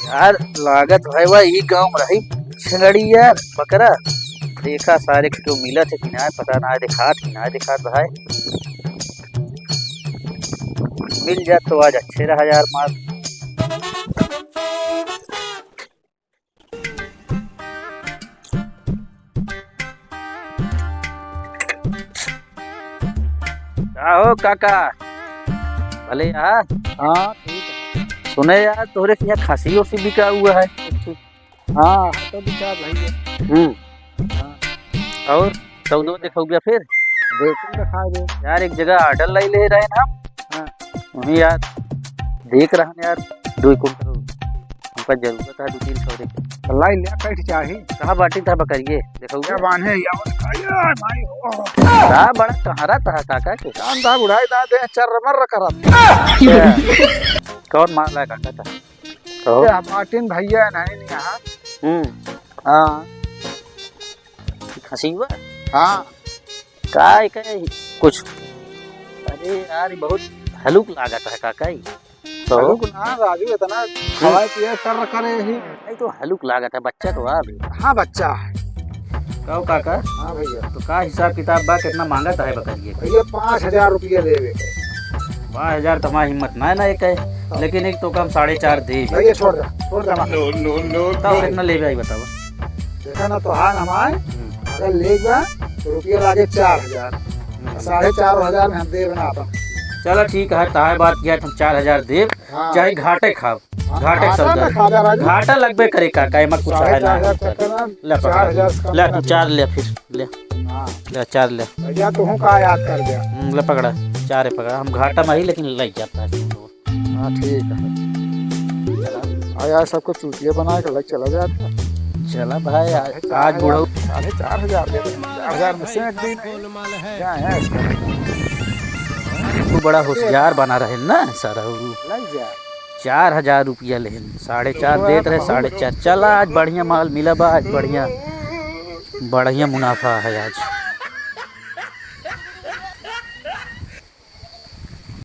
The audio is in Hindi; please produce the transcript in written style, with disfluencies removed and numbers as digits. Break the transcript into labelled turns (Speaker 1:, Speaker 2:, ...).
Speaker 1: यार लागत भाई वही गाँव में रही छिंगड़ी यार बकरा देखा सारे जो मिला थे कि ना पता ना दिखात भाई मिल जात तो आज अच्छे रहा यार माल। क्या हो काका भले यार।
Speaker 2: हाँ ठीक है।
Speaker 1: सुने यार तोरे के यहाँ खांसी उसी बिका हुआ है।
Speaker 2: हाँ तो बिचार भाई
Speaker 1: हाँ और सौदो देखो गया फिर
Speaker 2: देखो दिखा दे
Speaker 1: यार एक जगह ऑर्डर ले रहे हैं हम।
Speaker 2: हाँ।
Speaker 1: वहीं यार देख रहा है यार 2 कुंटल हमका जरूरत है 2-3 सौ की।
Speaker 2: लाई ले कैठ चाही
Speaker 1: कहाँ बाटी था बकरिए देखो
Speaker 2: क्या बांधे यार भाई ओ
Speaker 1: कहा बड़ा कहारा था काका के
Speaker 2: कान दा बुढ़ाई दा दे चरमर करत
Speaker 1: कौन माल है काका था तो
Speaker 2: ये मार्टिन भैया नहीं यहाँ हाँ
Speaker 1: खांसी हुआ
Speaker 2: हाँ
Speaker 1: काय कुछ अरे यार ये बहुत हलुक लागत है काका ही तो
Speaker 2: ना राजू इतना खवाए पिए कर करे ही
Speaker 1: नहीं तो हलुक लागत है बच्चा तो आ भी
Speaker 2: हाँ बच्चा है
Speaker 1: कहो काका
Speaker 2: हाँ भैया
Speaker 1: तो का हिसाब किताब बा कितना मांगा था बकरिए
Speaker 2: भैया 5,000 रुपये देवे
Speaker 1: 5000 तो हमारी हिम्मत ना एक है लेकिन एक तो कम 4.5 दे
Speaker 2: भैया छोड़ दे
Speaker 1: बताओ कितना ले भाई बताओ
Speaker 2: देखा ना तो हाँ हमारे अगर लेगा तो रुपये लागे 4,000 4,500 में हम दे बना अपन
Speaker 1: चलो ठीक है ताहे बात किया तुम 4000 दे
Speaker 2: हाँ।
Speaker 1: चाहे घाटे खाओ घाटे सौदा घाटा लगबे करे काका मत कुछ है ना ले पकड़ ले तू 4 ले फिर ले ले 4 ले
Speaker 2: भैया तू का याद कर दिया
Speaker 1: ले पकड़ा 4 पकड़ा हम घाटा में ही लेकिन लग जाता है
Speaker 2: हाँ ठीक है यार सबको चूतिया बना के लग चला जाता
Speaker 1: चला भाई आज बुढ़ो
Speaker 2: 4,500 दे 4,000 में से एक दिन क्या है इसका
Speaker 1: तू बड़ा होशियार बना रहे ना सारा
Speaker 2: लग जा
Speaker 1: 4,000 रुपया ले 4.5 देते रहे 4.5 चला आज बढ़िया माल मिला बा आज बढ़िया मुनाफा है आज।